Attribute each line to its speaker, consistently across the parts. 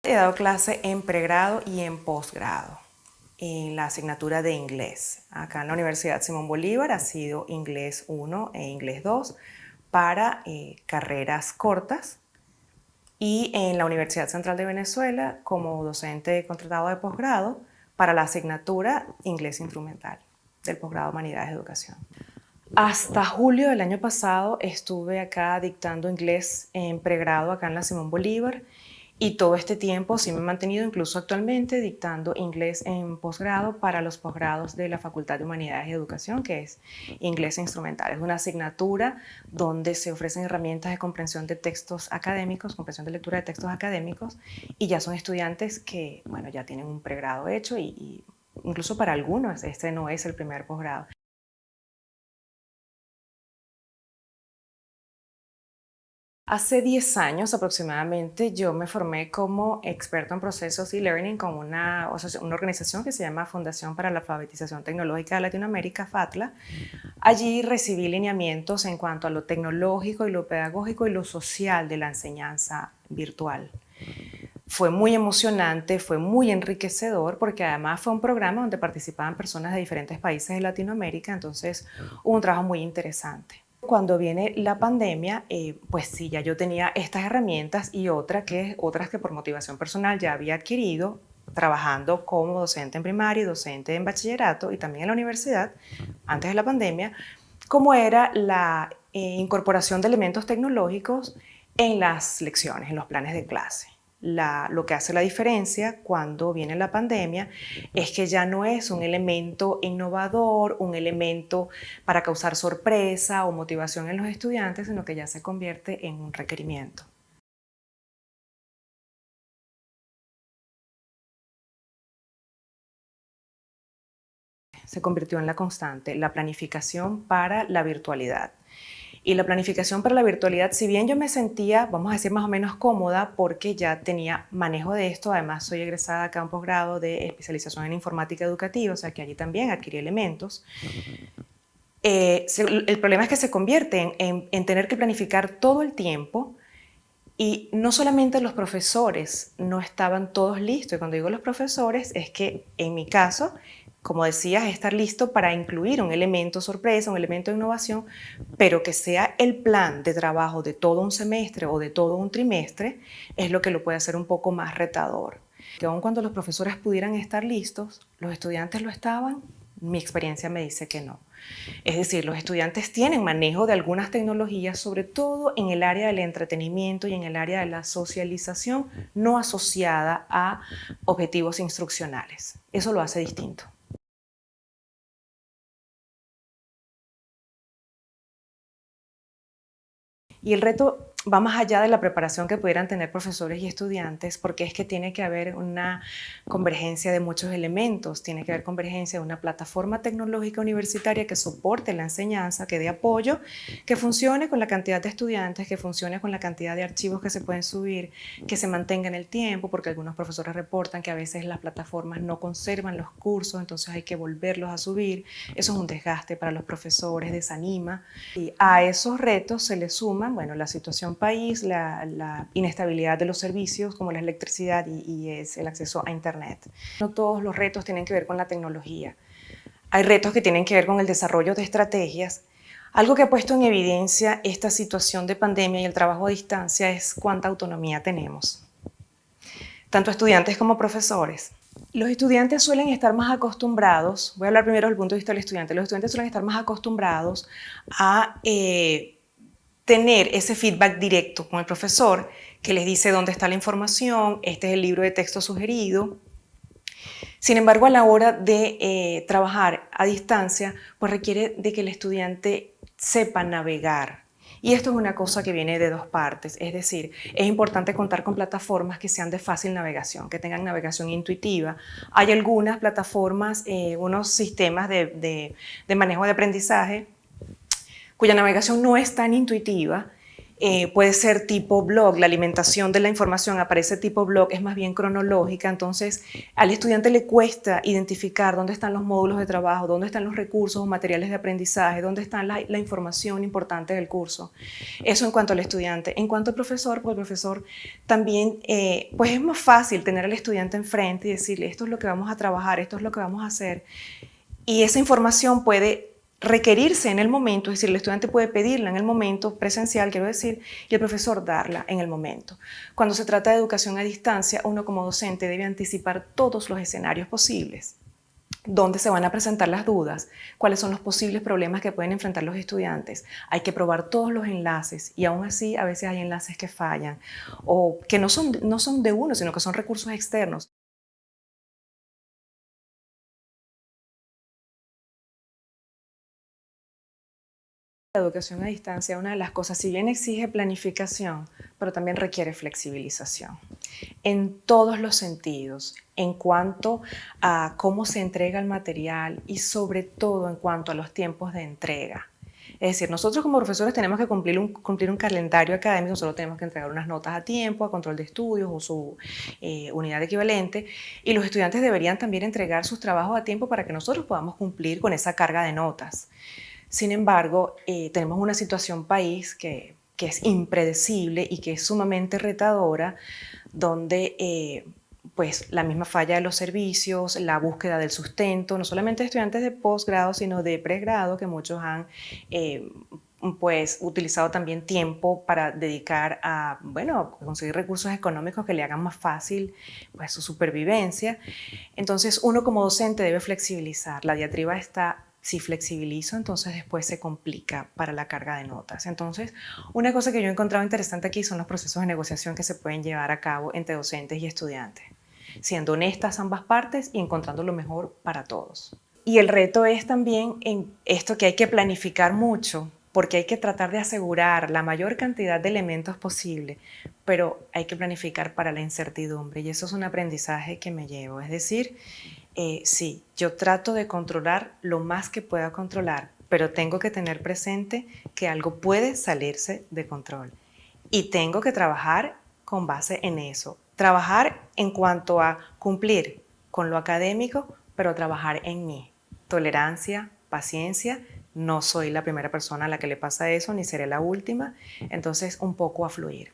Speaker 1: He dado clase en pregrado y en posgrado en la asignatura de inglés. Acá en la Universidad Simón Bolívar ha sido inglés 1 e inglés 2 para carreras cortas, y en la Universidad Central de Venezuela como docente contratado de posgrado para la asignatura inglés instrumental del posgrado Humanidades de Educación. Hasta julio del año pasado estuve acá dictando inglés en pregrado acá en la Simón Bolívar, y todo este tiempo sí me he mantenido, incluso actualmente, dictando inglés en posgrado para los posgrados de la Facultad de Humanidades y Educación, que es inglés instrumental. Es una asignatura donde se ofrecen herramientas de comprensión de textos académicos, comprensión de lectura de textos académicos, y ya son estudiantes que, bueno, ya tienen un pregrado hecho y incluso para algunos este no es el primer posgrado. Hace 10 años aproximadamente yo me formé como experto en procesos e-learning con una organización que se llama Fundación para la Alfabetización Tecnológica de Latinoamérica, FATLA. Allí recibí lineamientos en cuanto a lo tecnológico y lo pedagógico y lo social de la enseñanza virtual. Fue muy emocionante, fue muy enriquecedor, porque además fue un programa donde participaban personas de diferentes países de Latinoamérica, entonces hubo un trabajo muy interesante. Cuando viene la pandemia, pues sí, ya yo tenía estas herramientas y otras que por motivación personal ya había adquirido trabajando como docente en primaria y docente en bachillerato y también en la universidad antes de la pandemia, como era la incorporación de elementos tecnológicos en las lecciones, en los planes de clase. Lo que hace la diferencia cuando viene la pandemia es que ya no es un elemento innovador, un elemento para causar sorpresa o motivación en los estudiantes, sino que ya se convierte en un requerimiento. Se convirtió en la constante, la planificación para la virtualidad. Y la planificación para la virtualidad, si bien yo me sentía, vamos a decir, más o menos cómoda porque ya tenía manejo de esto, además soy egresada acá a un posgrado de especialización en informática educativa, o sea que allí también adquirí elementos. El problema es que se convierte en tener que planificar todo el tiempo, y no solamente los profesores no estaban todos listos, y cuando digo los profesores es que en mi caso, como decías, estar listo para incluir un elemento sorpresa, un elemento de innovación, pero que sea el plan de trabajo de todo un semestre o de todo un trimestre, es lo que lo puede hacer un poco más retador. Que aun cuando los profesores pudieran estar listos, los estudiantes lo estaban, mi experiencia me dice que no. Es decir, los estudiantes tienen manejo de algunas tecnologías, sobre todo en el área del entretenimiento y en el área de la socialización no asociada a objetivos instruccionales. Eso lo hace distinto. Y el reto va más allá de la preparación que pudieran tener profesores y estudiantes, porque es que tiene que haber una convergencia de muchos elementos, tiene que haber convergencia de una plataforma tecnológica universitaria que soporte la enseñanza, que dé apoyo, que funcione con la cantidad de estudiantes, que funcione con la cantidad de archivos que se pueden subir, que se mantenga en el tiempo, porque algunos profesores reportan que a veces las plataformas no conservan los cursos, entonces hay que volverlos a subir. Eso es un desgaste para los profesores, desanima. Y a esos retos se le suman, bueno, la situación país, la inestabilidad de los servicios como la electricidad y es el acceso a internet. No todos los retos tienen que ver con la tecnología. Hay retos que tienen que ver con el desarrollo de estrategias. Algo que ha puesto en evidencia esta situación de pandemia y el trabajo a distancia es cuánta autonomía tenemos, tanto estudiantes como profesores. Los estudiantes suelen estar más acostumbrados, voy a hablar primero desde el punto de vista del estudiante, los estudiantes suelen estar más acostumbrados a tener ese feedback directo con el profesor que les dice dónde está la información, este es el libro de texto sugerido. Sin embargo, a la hora de trabajar a distancia, pues requiere de que el estudiante sepa navegar. Y esto es una cosa que viene de dos partes, es decir, es importante contar con plataformas que sean de fácil navegación, que tengan navegación intuitiva. Hay algunas plataformas, unos sistemas de manejo de aprendizaje cuya navegación no es tan intuitiva, Puede ser tipo blog, la alimentación de la información aparece tipo blog, es más bien cronológica, entonces al estudiante le cuesta identificar dónde están los módulos de trabajo, dónde están los recursos o materiales de aprendizaje, dónde está la información importante del curso. Eso en cuanto al estudiante. En cuanto al profesor, pues el profesor también, pues es más fácil tener al estudiante enfrente y decirle esto es lo que vamos a trabajar, esto es lo que vamos a hacer. Y esa información puede requerirse en el momento, es decir, el estudiante puede pedirla en el momento presencial, quiero decir, y el profesor darla en el momento. Cuando se trata de educación a distancia, uno como docente debe anticipar todos los escenarios posibles. ¿Dónde se van a presentar las dudas? ¿Cuáles son los posibles problemas que pueden enfrentar los estudiantes? Hay que probar todos los enlaces y aún así a veces hay enlaces que fallan o que no son de uno, sino que son recursos externos. La educación a distancia, una de las cosas, si bien exige planificación, pero también requiere flexibilización en todos los sentidos, en cuanto a cómo se entrega el material y sobre todo en cuanto a los tiempos de entrega. Es decir, nosotros como profesores tenemos que cumplir un calendario académico, nosotros tenemos que entregar unas notas a tiempo, a control de estudios o su unidad equivalente, y los estudiantes deberían también entregar sus trabajos a tiempo para que nosotros podamos cumplir con esa carga de notas. Sin embargo, tenemos una situación país que es impredecible y que es sumamente retadora, donde pues la misma falla de los servicios, la búsqueda del sustento, no solamente de estudiantes de posgrado, sino de pregrado, que muchos han pues utilizado también tiempo para dedicar a, bueno, conseguir recursos económicos que le hagan más fácil pues, su supervivencia. Entonces uno como docente debe flexibilizar. La diatriba está, si flexibilizo, entonces después se complica para la carga de notas. Entonces, una cosa que yo he encontrado interesante aquí son los procesos de negociación que se pueden llevar a cabo entre docentes y estudiantes, siendo honestas ambas partes y encontrando lo mejor para todos. Y el reto es también en esto que hay que planificar mucho, porque hay que tratar de asegurar la mayor cantidad de elementos posible, pero hay que planificar para la incertidumbre y eso es un aprendizaje que me llevo. Es decir, sí, yo trato de controlar lo más que pueda controlar, pero tengo que tener presente que algo puede salirse de control y tengo que trabajar con base en eso. Trabajar en cuanto a cumplir con lo académico, pero trabajar en mí. Tolerancia, paciencia. No soy la primera persona a la que le pasa eso, ni seré la última. Entonces, un poco a fluir.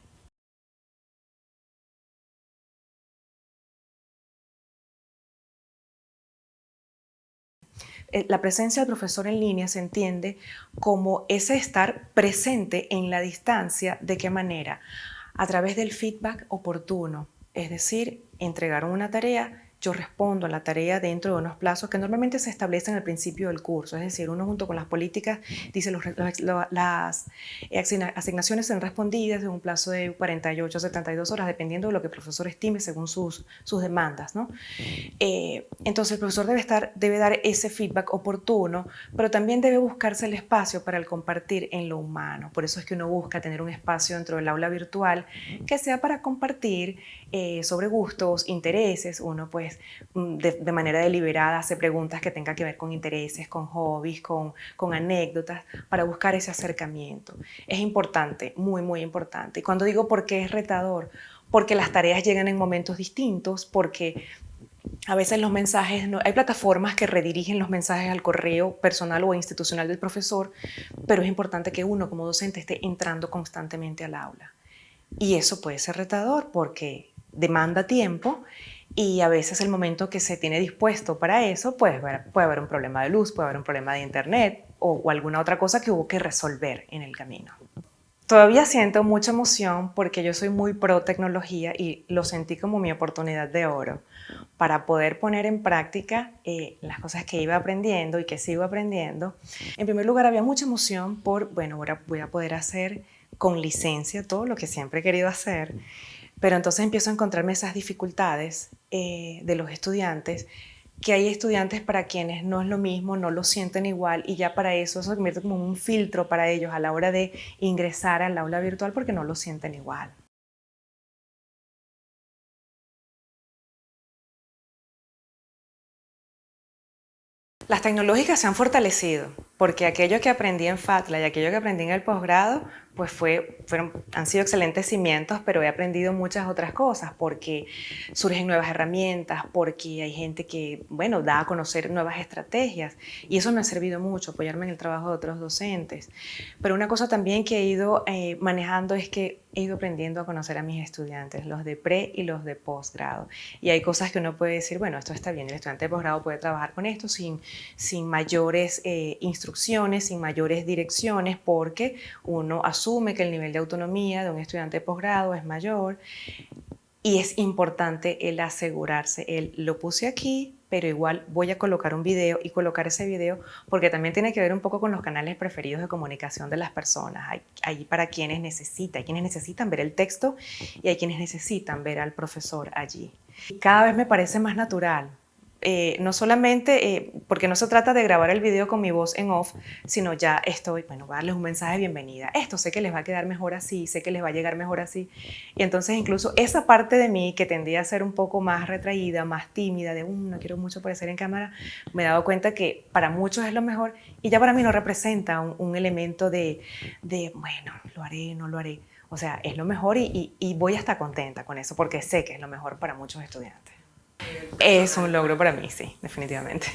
Speaker 1: La presencia del profesor en línea se entiende como ese estar presente en la distancia. ¿De qué manera? A través del feedback oportuno, es decir, entregaron una tarea, yo respondo a la tarea dentro de unos plazos que normalmente se establecen al principio del curso, es decir, uno junto con las políticas dice las asignaciones serán respondidas en un plazo de 48 a 72 horas, dependiendo de lo que el profesor estime según sus demandas, ¿no? Entonces el profesor debe dar ese feedback oportuno, pero también debe buscarse el espacio para el compartir en lo humano. Por eso es que uno busca tener un espacio dentro del aula virtual que sea para compartir sobre gustos, intereses. Uno pues de manera deliberada hace preguntas que tengan que ver con intereses, con hobbies, con anécdotas, para buscar ese acercamiento. Es importante, muy, muy importante. Y cuando digo por qué es retador, porque las tareas llegan en momentos distintos, porque a veces los mensajes, hay plataformas que redirigen los mensajes al correo personal o institucional del profesor, pero es importante que uno como docente esté entrando constantemente al aula. Y eso puede ser retador porque demanda tiempo y a veces el momento que se tiene dispuesto para eso, pues puede haber un problema de luz, puede haber un problema de internet o alguna otra cosa que hubo que resolver en el camino. Todavía siento mucha emoción porque yo soy muy pro tecnología y lo sentí como mi oportunidad de oro para poder poner en práctica las cosas que iba aprendiendo y que sigo aprendiendo. En primer lugar, había mucha emoción por, bueno, ahora voy a poder hacer con licencia todo lo que siempre he querido hacer, pero entonces empiezo a encontrarme esas dificultades de los estudiantes, que hay estudiantes para quienes no es lo mismo, no lo sienten igual y ya para eso se convierte como un filtro para ellos a la hora de ingresar al aula virtual porque no lo sienten igual. Las tecnológicas se han fortalecido. porque aquello que aprendí en FATLA y aquello que aprendí en el posgrado, pues han sido excelentes cimientos, pero he aprendido muchas otras cosas, porque surgen nuevas herramientas, porque hay gente que, bueno, da a conocer nuevas estrategias, y eso me ha servido mucho, apoyarme en el trabajo de otros docentes. Pero una cosa también que he ido manejando es que he ido aprendiendo a conocer a mis estudiantes, los de pre y los de posgrado. Y hay cosas que uno puede decir, bueno, esto está bien, el estudiante de posgrado puede trabajar con esto sin mayores instrucciones, sin mayores direcciones, porque uno asume que el nivel de autonomía de un estudiante de posgrado es mayor. Y es importante el asegurarse, lo puse aquí, pero igual voy a colocar un video y colocar ese video porque también tiene que ver un poco con los canales preferidos de comunicación de las personas. Hay para quienes necesitan ver el texto y hay quienes necesitan ver al profesor allí. Cada vez me parece más natural. No solamente porque no se trata de grabar el video con mi voz en off, sino ya estoy, bueno, voy a darles un mensaje de bienvenida. Esto sé que les va a quedar mejor así, sé que les va a llegar mejor así. Y entonces incluso esa parte de mí que tendía a ser un poco más retraída, más tímida, de no quiero mucho aparecer en cámara, me he dado cuenta que para muchos es lo mejor y ya para mí no representa un elemento de, bueno, lo haré, no lo haré. O sea, es lo mejor y voy a estar contenta con eso porque sé que es lo mejor para muchos estudiantes. Es un logro para mí, sí, definitivamente.